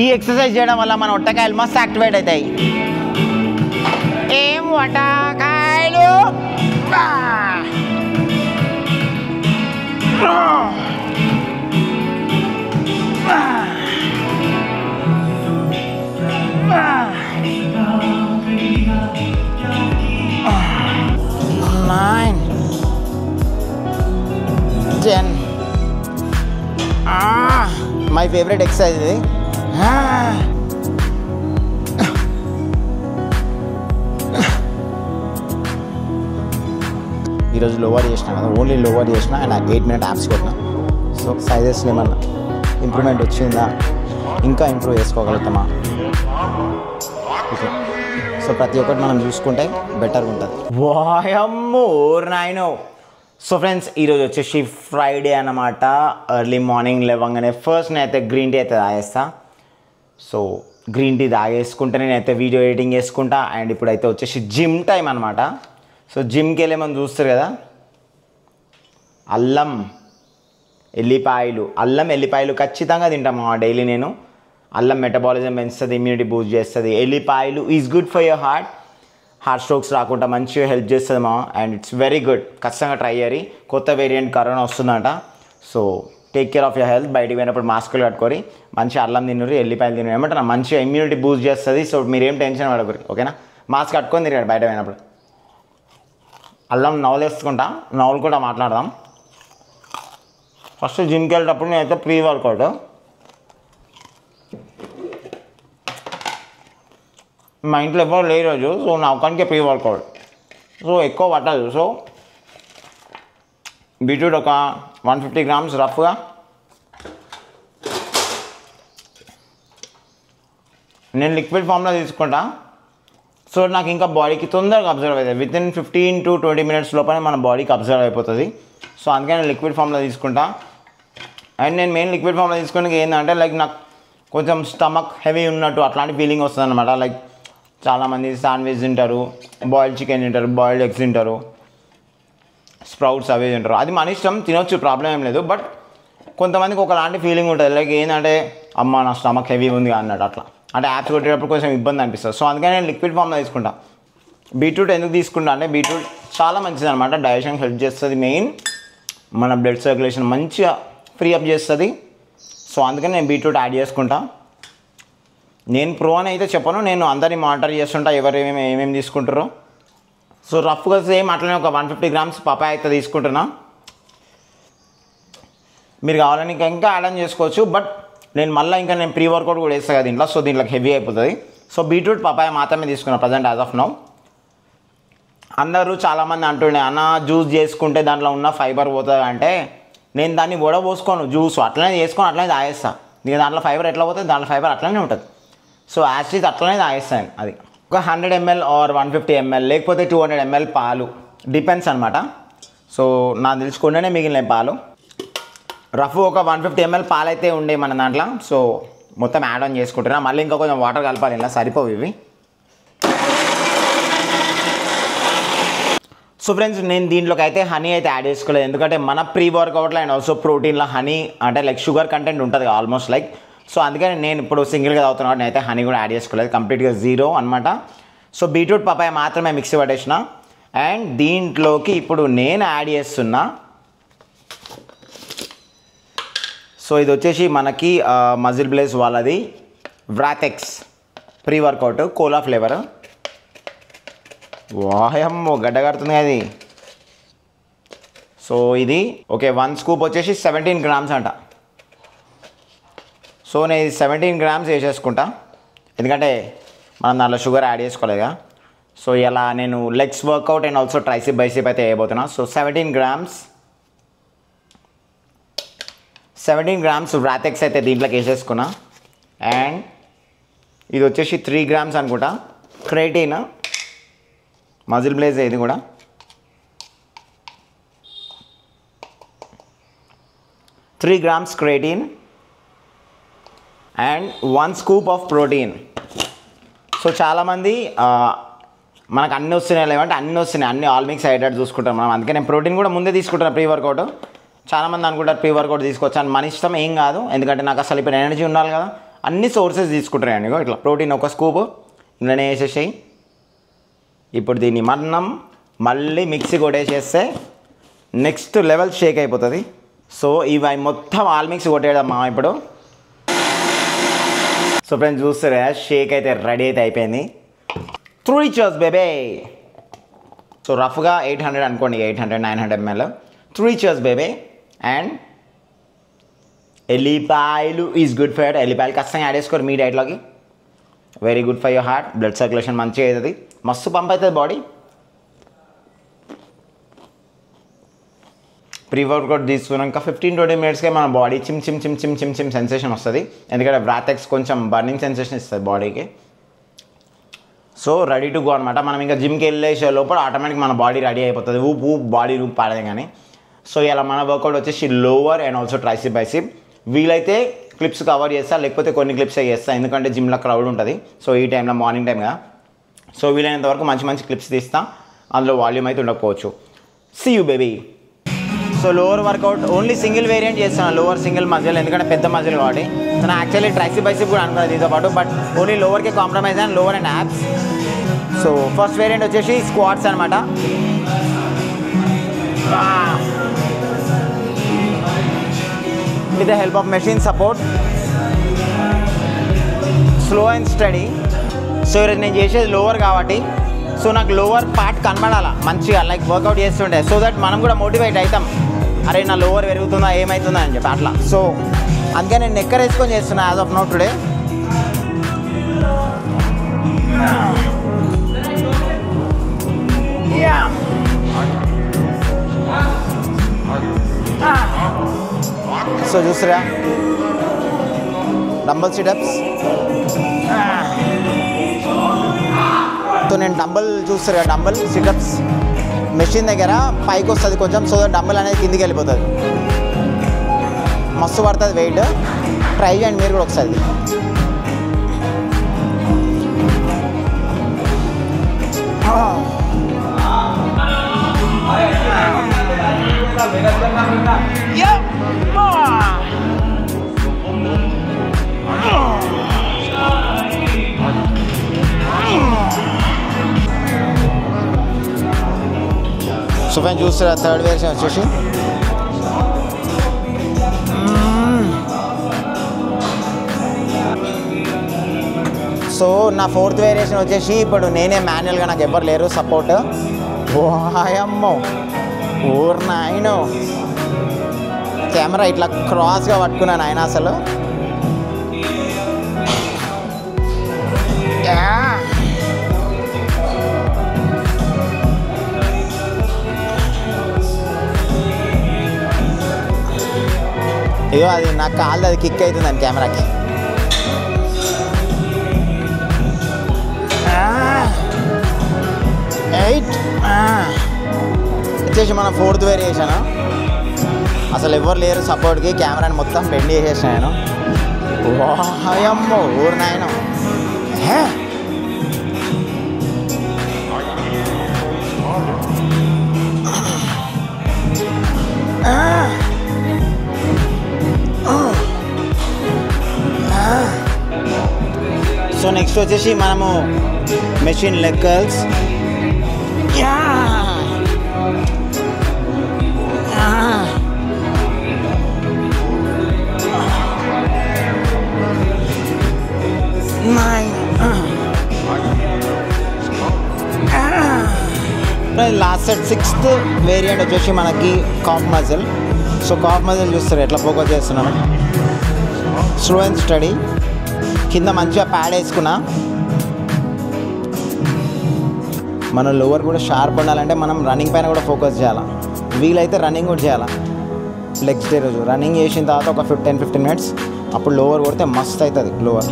ఈ ఎక్సర్సైజ్ చేయడం వల్ల మన ఒట్టకాయలు మస్తు యాక్టివేట్ అవుతాయి. ఏం ఒట్టకాయలు మై ఫేవరెట్ ఎక్సర్సైజ్ ఇది. ఈరోజు లోవర్ చేసిన కదా, ఓన్లీ లోవర్ చేసిన అండ్ 8 minute యాప్స్ కొట్టిన. సో సైజెస్లో ఏమన్నా ఇంప్రూవ్మెంట్ వచ్చిందా, ఇంకా ఇంప్రూవ్ చేసుకోగలుగుతామా? సో ప్రతి ఒక్కటి మనం చూసుకుంటే బెటర్గా ఉంటుంది. వాయమ్మో నాయనో. సో ఫ్రెండ్స్, ఈరోజు వచ్చేసి ఫ్రైడే అన్నమాట. ఎర్లీ మార్నింగ్ లేవగానే ఫస్ట్ నేనైతే గ్రీన్ టీ అయితే తాగేస్తా. సో గ్రీన్ టీ తాగేసుకుంటే నేనైతే వీడియో ఎడిటింగ్ చేసుకుంటా. అండ్ ఇప్పుడైతే వచ్చేసి జిమ్ టైం అనమాట. సో జిమ్కి వెళ్ళేమని చూస్తారు కదా, అల్లం ఎల్లిపాయలు ఖచ్చితంగా తింటాము డైలీ. నేను అల్లం మెటబాలిజం పెంచుతుంది, ఇమ్యూనిటీ బూస్ట్ చేస్తుంది. ఎల్లిపాయలు is good for your heart strokes రాకుండా మంచిగా హెల్ప్ చేస్తుంది మా. అండ్ ఇట్స్ వెరీ గుడ్, ఖచ్చితంగా ట్రై చేయాలి. కొత్త వేరియంట్ కరోనా వస్తుందంట. So take care of your health. బయటికి పోయినప్పుడు మాస్కులు కట్టుకొని మంచిగా అల్లం తినరు, ఎల్లిపాయలు తినరు, ఏమంటారు మంచిగా ఇమ్యూనిటీ బూస్ట్ చేస్తుంది. సో మీరేం టెన్షన్ పడకూరి, ఓకేనా? మాస్క్ కట్టుకొని తిరిగాడు బయట పోయినప్పుడు. అల్లం నవ్వులు వేసుకుంటా, నవ్వులు కూడా మాట్లాడదాం. ఫస్ట్ జిమ్కి వెళ్ళేటప్పుడు నేనైతే ప్రీ వర్కౌట్. మా ఇంట్లో ఎవరు లేరు రోజు, సో నా ఒక్కనికే ప్రీ వర్కౌట్. సో ఎక్కువ పట్టదు. సో బీట్రూట్ ఒక 150 grams రఫ్గా, నేను లిక్విడ్ ఫామ్లో తీసుకుంటా. సో నాకు ఇంకా బాడీకి తొందరగా అబ్జర్వ్ అవుతుంది. వితిన్ 15 to 20 minutes లోపల మన బాడీకి అబ్జర్వ్ అయిపోతుంది. సో అందుకే నేను లిక్విడ్ ఫామ్లో తీసుకుంటా. అండ్ నేను మెయిన్ లిక్విడ్ ఫామ్లో తీసుకుని ఏంటంటే లైక్ నాకు కొంచెం స్టమక్ హెవీ ఉన్నట్టు అట్లాంటి ఫీలింగ్ వస్తుంది అనమాట. లైక్ చాలామంది శాండ్విచ్ తింటారు, బాయిల్డ్ చికెన్ తింటారు, బాయిల్డ్ ఎగ్స్ తింటారు, స్ప్రౌట్స్ అవి తింటారు. అది మన ఇష్టం, తినొచ్చు, ప్రాబ్లం ఏం లేదు. బట్ కొంతమందికి ఒకలాంటి ఫీలింగ్ ఉంటుంది, లైక్ ఏంటంటే అమ్మ నా స్టమక్ హెవీ ఉంది అన్నట్టు. అట్లా అంటే యాప్స్ కొట్టేటప్పుడు కొంచెం ఇబ్బంది అనిపిస్తుంది. సో అందుకని నేను లిక్విడ్ ఫామ్లో తీసుకుంటా. బీట్రూట్ ఎందుకు తీసుకుంటా అంటే బీట్రూట్ చాలా మంచిది అనమాట, డైజెషన్కి హెల్ప్ చేస్తుంది. మెయిన్ మన బ్లడ్ సర్క్యులేషన్ మంచిగా ఫ్రీ అప్ చేస్తుంది. సో అందుకని నేను బీట్రూట్ యాడ్ చేసుకుంటా. నేను ప్రో అని అయితే చెప్పను, నేను అందరినీ మానిటర్ చేస్తుంటా ఎవరు ఏమేమి తీసుకుంటారో. సో రఫ్గా సేమ్ అట్లనే ఒక 150 grams పపాయ అయితే తీసుకుంటున్నా. మీరు కావాలని ఇంకా యాడ్ ఆన్ చేసుకోవచ్చు. బట్ నేను మళ్ళీ నేను ప్రీ వర్కౌట్ కూడా వేస్తాను కదా దీంట్లో. సో దీంట్లోకి హెవీ అయిపోతుంది. సో బీట్రూట్ పపాయ మాత్రమే తీసుకున్నా ప్రజెంట్ యాజ్ ఆఫ్ నౌ. అందరూ చాలామంది అంటుండే అన్న జ్యూస్ చేసుకుంటే దాంట్లో ఉన్న ఫైబర్ పోతుంది అంటే, నేను దాన్ని వడబోసుకోను, జ్యూస్ అట్లనే చేసుకొని అట్లనే తాగేస్తాను. ఇక దాంట్లో ఫైబర్ ఎట్లా పోతుంది, దాంట్లో ఫైబర్ అట్లనే ఉంటుంది. సో యాసిడ్ అట్లనే తాగేస్తాను. అది ఒక 100 ml ఆర్ 150 ml లేకపోతే 200 ml పాలు, డిపెండ్స్ అనమాట. సో నాకు తెలుసుకుంటేనే మిగిలిన పాలు రఫ్ ఒక 150 ml పాలు అయితే ఉండే మన దాంట్లో. సో మొత్తం యాడ్ ఆన్ చేసుకుంటున్నా. మళ్ళీ ఇంకా కొంచెం వాటర్ కలపాలి, ఇలా సరిపోవు ఇవి. సో ఫ్రెండ్స్, నేను దీంట్లోకి అయితే హనీ అయితే యాడ్ చేసుకోలేదు, ఎందుకంటే మన ప్రీ వర్కౌట్లో అండ్ ఆల్సో ప్రోటీన్లో హనీ అంటే లైక్ షుగర్ కంటెంట్ ఉంటుంది ఆల్మోస్ట్ లైక్. సో అందుకని నేను ఇప్పుడు సింగిల్గా తాగుతున్నాను, నేనైతే హనీ కూడా యాడ్ చేసుకోలేదు, కంప్లీట్గా 0 అనమాట. సో బీట్రూట్ పపాయ మాత్రమే మిక్సీ పట్టేసిన. అండ్ దీంట్లోకి ఇప్పుడు నేను యాడ్ చేస్తున్నా. సో ఇది వచ్చేసి మనకి మజిల్ బ్లేస్ వాళ్ళది వ్రాథెక్స్ ప్రీ వర్కౌట్ కోలా ఫ్లేవర్. వాయమ్మో గడ్డ కడుతుంది అది. సో ఇది ఓకే, 1 scoop వచ్చేసి 17 grams అంట. సో నేను 17 grams వేసేసుకుంటా, ఎందుకంటే మనం దాంట్లో షుగర్ యాడ్ చేసుకోలేదుగా. సో ఇలా నేను legs work out and also tricep బైసిప్ అయితే వేయబోతున్నా. సో 17 grams వ్రాథెక్స్ అయితే దీంట్లోకి వేసేసుకున్నా. అండ్ ఇది వచ్చేసి 3 grams అనుకుంటా క్రియేటిన్, మజిల్ బ్లేజ్ ఇది కూడా. 3 grams creatine and 1 scoop of protein. So చాలామంది మనకు అన్నీ వస్తున్నాయి లేవంటే అన్నీ వస్తున్నాయి, అన్నీ ఆల్ మిక్స్ అయ్యేటట్టు చూసుకుంటాం మనం. అందుకే నేను ప్రోటీన్ కూడా ముందే తీసుకుంటాను ప్రీ వర్కౌట్. చాలామంది అనుకుంటారు ప్రీ వర్కౌట్ తీసుకోవచ్చు అని, మన ఇష్టం, ఏం కాదు. ఎందుకంటే నాకు అసలు ఇప్పుడు ఎనర్జీ ఉండాలి కదా, అన్ని సోర్సెస్ తీసుకుంటారండి. ఇట్లా ప్రోటీన్ ఒక స్కూప్ ఇంట్లోనే వేసేసాయి. ఇప్పుడు దీన్ని మనం మళ్ళీ మిక్సీ కొట్టేసేస్తే నెక్స్ట్ లెవెల్ షేక్ అయిపోతుంది. సో ఇవి మొత్తం ఆల్ మిక్స్ కొట్టేయడమ్మా ఇప్పుడు. సో ఫ్రెండ్స్ చూస్తారా, షేక్ అయితే రెడీ అయితే అయిపోయింది. 3 cheers బేబే. సో రఫ్గా 800 అనుకోండి, 800-900 ml. 3 cheers బేబే. అండ్ ఎల్లిపాయలు ఈజ్ గుడ్ ఫర్. ఎల్లిపాయలు ఖచ్చితంగా యాడ్ చేసుకోరు మీ డైట్లోకి. Very good for your heart, blood circulation మంచిగా అవుతుంది, మస్తు పంప్ అవుతుంది బాడీ. ప్రీ వర్కౌట్ తీసుకున్నాక 15-20 minutesకే మన బాడీ చిమ్ చిమ్ చిమ్ చిమ్ చిమ్ చిమ్ సెన్సేషన్ వస్తుంది. ఎందుకంటే వ్రాథెక్స్ కొంచెం బర్నింగ్ సెన్సేషన్ ఇస్తుంది బాడీకి. సో రెడీ టు గో అనమాట. మనం ఇంకా జిమ్కి వెళ్ళేసే లోపల ఆటోమేటిక్ మన బాడీ రెడీ అయిపోతుంది. ఊపు బాడీ రూప్ పాడదే కానీ. సో ఇలా మన వర్కౌట్ వచ్చేసి లోవర్ అండ్ ఆల్సో ట్రైసిప్ బైసిప్. వీలైతే క్లిప్స్ కవర్ చేస్తా, లేకపోతే కొన్ని క్లిప్సే చేస్తా, ఎందుకంటే జిమ్లో క్రౌడ్ ఉంటుంది. సో ఈ టైంలో మార్నింగ్ టైంగా. సో వీలైనంత వరకు మంచి మంచి క్లిప్స్ తీస్తా, అందులో వాల్యూమ్ అయితే ఉండకపోవచ్చు. See you baby. So lower workout only single variant చేస్తాను, లోవర్ సింగిల్ మజిల్, ఎందుకంటే పెద్ద మజిల్ కాబట్టి. సో నేను యాక్చువల్లీ ట్రైసిప్ బైసిప్ కూడా అనుకున్నాను దీంతో పాటు, బట్ ఓన్లీ లోవర్కే compromise and lower and abs. So first variant వచ్చేసి స్క్వాట్స్ అనమాట. With the help of machine support, slow and steady. So ఈరోజు నేను చేసేది లోవర్ కాబట్టి సో నాకు లోవర్ పార్ట్ కనబడాలా మంచిగా, లైక్ వర్కౌట్ చేస్తుంటే, సో దట్ మనం కూడా మోటివేట్ అవుతాం, అరే నా లోవర్ పెరుగుతుందా ఏమవుతుందా అని చెప్పి అట్లా. సో అందుకే నేను నెక్కర్ వేసుకొని చేస్తున్నా as of now today. So చూసారా డంబల్ సిటప్స్. సో నేను డంబల్ చూస్తారు కదా, డంబల్ సిటప్స్ మెషిన్ దగ్గర పైకి వస్తుంది కొంచెం, సో డంబల్ అనేది కిందికి వెళ్ళిపోతుంది, మస్తు పడుతుంది వెయిట్. ట్రై చేయండి మీరు కూడా ఒకసారి. సో ఫ్రెండ్స్ చూస్తారా థర్డ్ వేరియేషన్ వచ్చేసి సో నా ఫోర్త్ వేరియేషన్ వచ్చేసి ఇప్పుడు నేనే మాన్యువల్గా, నాకు ఎవరు లేరు సపోర్ట్. ఓయమ్మో ఊరు నాయన కెమెరా ఇట్లా క్రాస్గా పట్టుకున్నాను ఆయన అసలు. అయ్యో అది నా కాళ్ళు అది కిక్ అవుతుందండి కెమెరాకి. ఎయిట్ వచ్చేసి మన ఫోర్త్ వేరియేషన్. అసలు ఎవరు లేరు సపోర్ట్కి, కెమెరాని మొత్తం బెండ్ చేసేసాను. వాయమ్మో ఊరు నాయన. సో నెక్స్ట్ వచ్చేసి మనము machine leg curls. Last set sixth variant వచ్చేసి మనకి cough muscle. So cough muscle చూస్తారు ఎట్లా ఫోకస్ చేస్తున్నాను, స్లో అండ్ స్టడీ. కింద మంచిగా ప్యాడ్ వేసుకున్నా. మన లోవర్ కూడా షార్ప్ ఉండాలంటే మనం రన్నింగ్ పైన కూడా ఫోకస్ చేయాలి, వీలైతే రన్నింగ్ కూడా చేయాలి. నెక్స్ట్ డే రోజు రన్నింగ్ చేసిన తర్వాత ఒక 10-15 minutes అప్పుడు లోవర్ కొడితే మస్త్ అవుతుంది లోవర్.